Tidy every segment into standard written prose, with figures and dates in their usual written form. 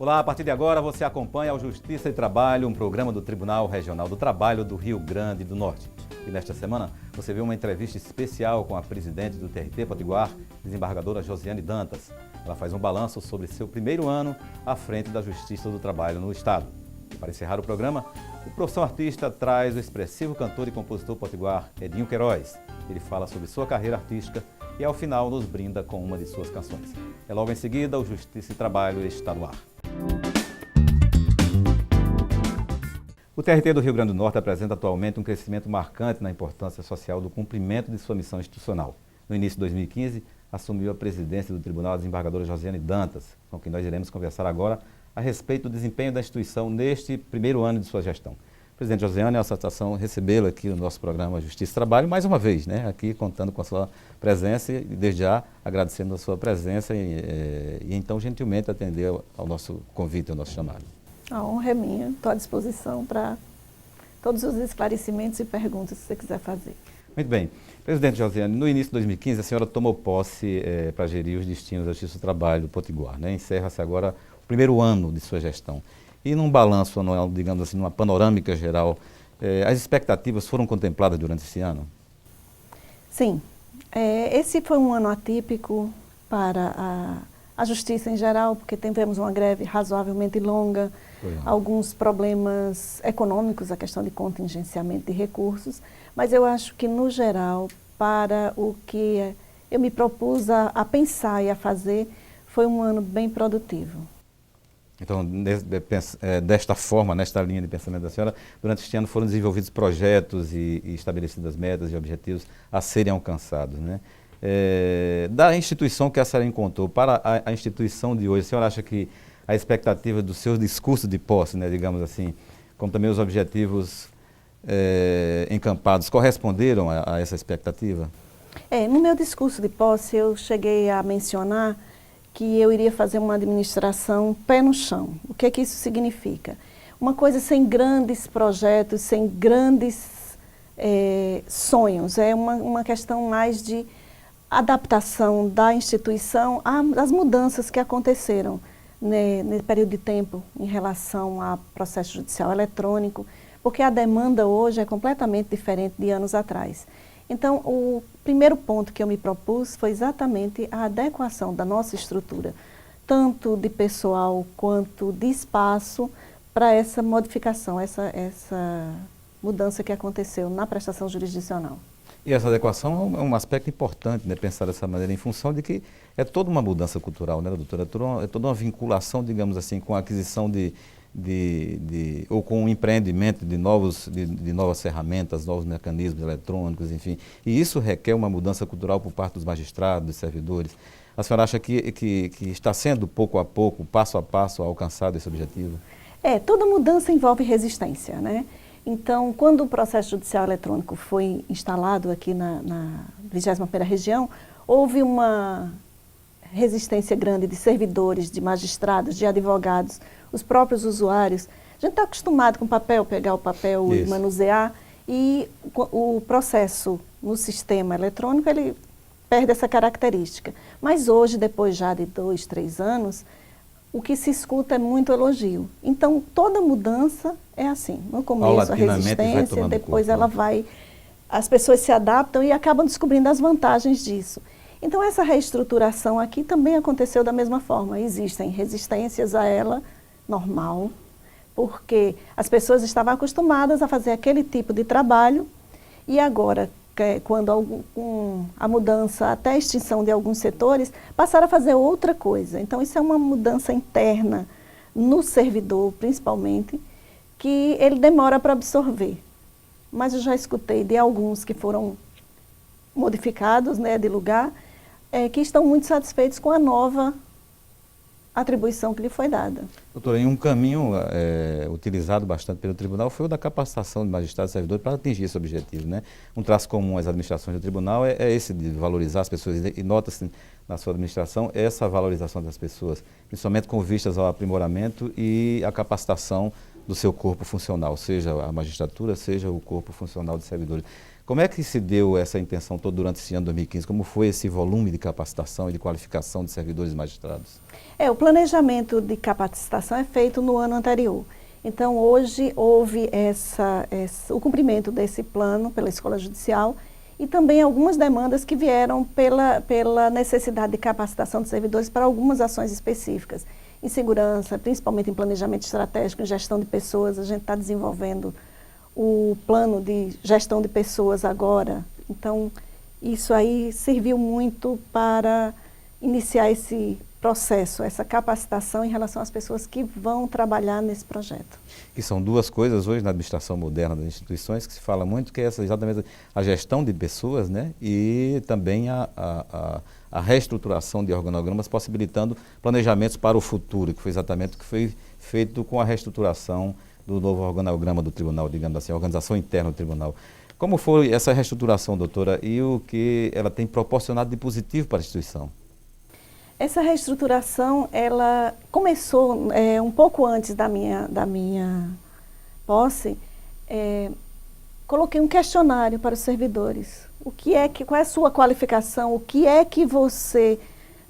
Olá, a partir de agora você acompanha o Justiça e Trabalho, um programa do Tribunal Regional do Trabalho do Rio Grande do Norte. E nesta semana você viu uma entrevista especial com a presidente do TRT Potiguar, desembargadora Josiane Dantas. Ela faz um balanço sobre seu primeiro ano à frente da Justiça do Trabalho no Estado. E para encerrar o programa, o Profissão Artista traz o expressivo cantor e compositor potiguar Edinho Queiroz. Ele fala sobre sua carreira artística e ao final nos brinda com uma de suas canções. É logo em seguida o Justiça e Trabalho está no ar. O TRT do Rio Grande do Norte apresenta atualmente um crescimento marcante na importância social do cumprimento de sua missão institucional. No início de 2015, assumiu a presidência do Tribunal a desembargadora Josiane Dantas, com quem nós iremos conversar agora a respeito do desempenho da instituição neste primeiro ano de sua gestão. Presidente Josiane, é uma satisfação recebê-la aqui no nosso programa Justiça e Trabalho, mais uma vez, aqui contando com a sua presença e desde já agradecendo a sua presença e então gentilmente atender ao nosso convite, ao nosso chamado. A honra é minha, estou à disposição para todos os esclarecimentos e perguntas que você quiser fazer. Muito bem. Presidente Josiane, no início de 2015 a senhora tomou posse para gerir os destinos da Justiça do Trabalho do Potiguar. Encerra-se agora o primeiro ano de sua gestão. E num balanço anual, digamos assim, numa panorâmica geral, as expectativas foram contempladas durante esse ano? Sim. Esse foi um ano atípico para a Justiça em geral, porque tivemos uma greve razoavelmente longa, alguns problemas econômicos, a questão de contingenciamento de recursos, mas eu acho que, no geral, para o que eu me propus a pensar e a fazer, foi um ano bem produtivo. Então, desta forma, nesta linha de pensamento da senhora, durante este ano foram desenvolvidos projetos e estabelecidas metas e objetivos a serem alcançados, da instituição que a senhora encontrou para a instituição de hoje, a senhora acha que a expectativa do seu discurso de posse, digamos assim, como também os objetivos encampados, corresponderam a essa expectativa? No meu discurso de posse eu cheguei a mencionar que eu iria fazer uma administração pé no chão. O que é que isso significa? Uma coisa sem grandes projetos, sem grandes sonhos. É uma questão mais de adaptação da instituição às mudanças que aconteceram nesse período de tempo em relação ao processo judicial eletrônico, porque a demanda hoje é completamente diferente de anos atrás. Então, o primeiro ponto que eu me propus foi exatamente a adequação da nossa estrutura, tanto de pessoal quanto de espaço, para essa modificação, essa mudança que aconteceu na prestação jurisdicional. E essa adequação é um aspecto importante, pensar dessa maneira, em função de que é toda uma mudança cultural, doutora? É toda uma vinculação, digamos assim, com a aquisição ou com o empreendimento de novas ferramentas, novos mecanismos eletrônicos, enfim. E isso requer uma mudança cultural por parte dos magistrados, dos servidores. A senhora acha que está sendo, pouco a pouco, passo a passo, alcançado esse objetivo? Toda mudança envolve resistência, Então, quando o processo judicial eletrônico foi instalado aqui na 21ª região, houve uma resistência grande de servidores, de magistrados, de advogados, os próprios usuários. A gente está acostumado com papel, pegar o papel e manusear, e o processo no sistema eletrônico, ele perde essa característica. Mas hoje, depois já de 2, 3 anos, o que se escuta é muito elogio. Então, toda mudança é assim. No começo, a resistência, depois ela vai... As pessoas se adaptam e acabam descobrindo as vantagens disso. Então, essa reestruturação aqui também aconteceu da mesma forma. Existem resistências a ela, normal, porque as pessoas estavam acostumadas a fazer aquele tipo de trabalho e agora, quando a mudança, até a extinção de alguns setores, passaram a fazer outra coisa. Então, isso é uma mudança interna no servidor, principalmente, que ele demora para absorver. Mas eu já escutei de alguns que foram modificados de lugar, que estão muito satisfeitos com a nova atribuição que lhe foi dada. Doutora, em um caminho utilizado bastante pelo tribunal foi o da capacitação de magistrados e servidores para atingir esse objetivo. Um traço comum às administrações do tribunal é esse de valorizar as pessoas, e nota-se na sua administração essa valorização das pessoas, principalmente com vistas ao aprimoramento e à capacitação do seu corpo funcional, seja a magistratura, seja o corpo funcional de servidores. Como é que se deu essa intenção toda durante esse ano de 2015? Como foi esse volume de capacitação e de qualificação de servidores e magistrados? O planejamento de capacitação é feito no ano anterior. Então, hoje houve o cumprimento desse plano pela Escola Judicial e também algumas demandas que vieram pela necessidade de capacitação de servidores para algumas ações específicas. Em segurança, principalmente em planejamento estratégico, em gestão de pessoas, a gente está desenvolvendo o plano de gestão de pessoas agora. Então, isso aí serviu muito para iniciar esse processo, essa capacitação em relação às pessoas que vão trabalhar nesse projeto. Que são duas coisas hoje na administração moderna das instituições que se fala muito, que é exatamente a gestão de pessoas, né? E também a reestruturação de organogramas, possibilitando planejamentos para o futuro, que foi exatamente o que foi feito com a reestruturação do novo organograma do tribunal, digamos assim, a organização interna do tribunal. Como foi essa reestruturação, doutora, e o que ela tem proporcionado de positivo para a instituição? Essa reestruturação, ela começou um pouco antes da minha posse. Coloquei um questionário para os servidores. Qual é a sua qualificação? O que é que você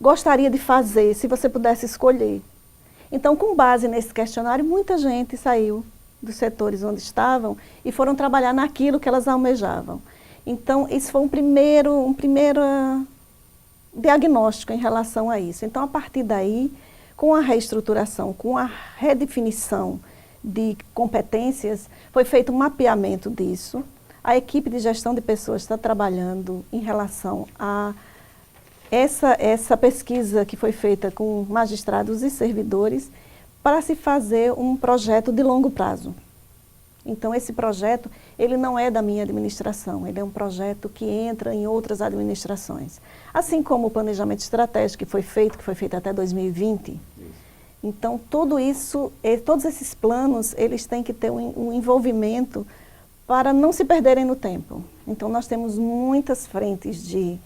gostaria de fazer se você pudesse escolher? Então, com base nesse questionário, muita gente saiu dos setores onde estavam e foram trabalhar naquilo que elas almejavam. Então, isso foi um primeiro diagnóstico em relação a isso. Então, a partir daí, com a reestruturação, com a redefinição de competências, foi feito um mapeamento disso. A equipe de gestão de pessoas está trabalhando em relação a essa pesquisa que foi feita com magistrados e servidores para se fazer um projeto de longo prazo. Então, esse projeto, ele não é da minha administração, ele é um projeto que entra em outras administrações. Assim como o planejamento estratégico que foi feito até 2020. Então, tudo isso, todos esses planos, eles têm que ter um envolvimento para não se perderem no tempo. Então, nós temos muitas frentes de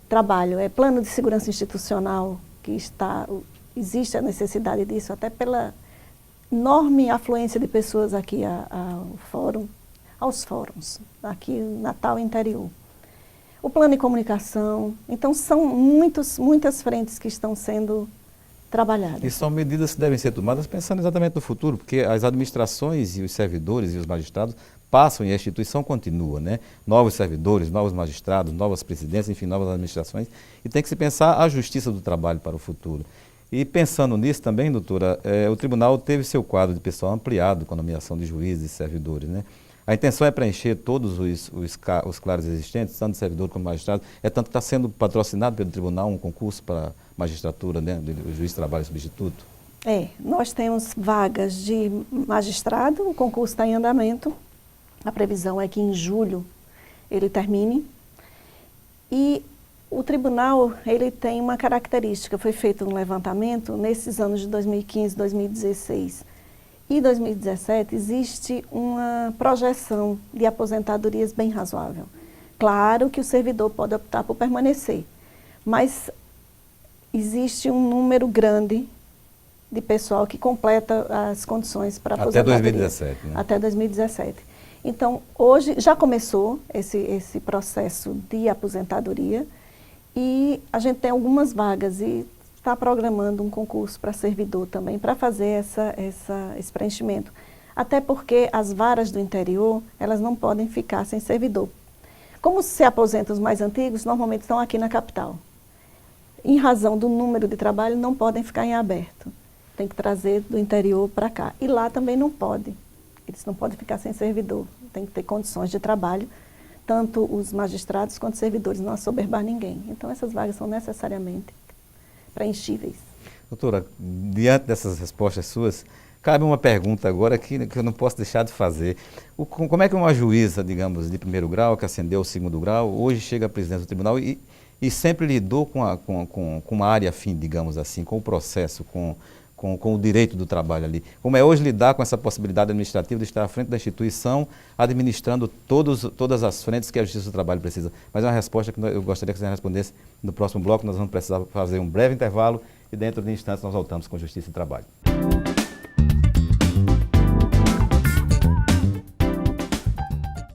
trabalho. Plano de segurança institucional, existe a necessidade disso, até pela enorme afluência de pessoas aqui aos fóruns, aqui no Natal interior. O plano de comunicação. Então, são muitas frentes que estão sendo trabalhadas. E são medidas que devem ser tomadas pensando exatamente no futuro, porque as administrações e os servidores e os magistrados passam e a instituição continua, né? Novos servidores, novos magistrados, novas presidências, enfim, novas administrações. E tem que se pensar a justiça do trabalho para o futuro. E pensando nisso também, doutora, o tribunal teve seu quadro de pessoal ampliado com a nomeação de juízes e servidores, né? A intenção é preencher todos os claros existentes, tanto de servidor como magistrado. Tanto que está sendo patrocinado pelo tribunal um concurso para magistratura, né? O juiz de trabalho substituto. Nós temos vagas de magistrado, o concurso está em andamento. A previsão é que em julho ele termine. E o tribunal, ele tem uma característica, foi feito um levantamento nesses anos de 2015, 2016 e 2017, existe uma projeção de aposentadorias bem razoável. Claro que o servidor pode optar por permanecer, mas existe um número grande de pessoal que completa as condições para aposentadoria. Até 2017, né? Até 2017. Então, hoje já começou esse processo de aposentadoria e a gente tem algumas vagas e está programando um concurso para servidor também, para fazer esse preenchimento. Até porque as varas do interior, elas não podem ficar sem servidor. Como se aposentam os mais antigos, normalmente estão aqui na capital. Em razão do número de trabalho, não podem ficar em aberto. Tem que trazer do interior para cá. E lá também não pode. Eles não podem ficar sem servidor. Tem que ter condições de trabalho, tanto os magistrados quanto os servidores, não assoberbar ninguém. Então, essas vagas são necessariamente preenchíveis. Doutora, diante dessas respostas suas, cabe uma pergunta agora que eu não posso deixar de fazer. Como é que uma juíza, digamos, de primeiro grau, que ascendeu ao segundo grau, hoje chega à presidência do tribunal e sempre lidou com uma área afim, digamos assim, com o processo, com o direito do trabalho ali? Como é hoje lidar com essa possibilidade administrativa de estar à frente da instituição, administrando todas as frentes que a Justiça do Trabalho precisa? Mas é uma resposta que eu gostaria que você respondesse no próximo bloco. Nós vamos precisar fazer um breve intervalo e dentro de instantes nós voltamos com Justiça e Trabalho.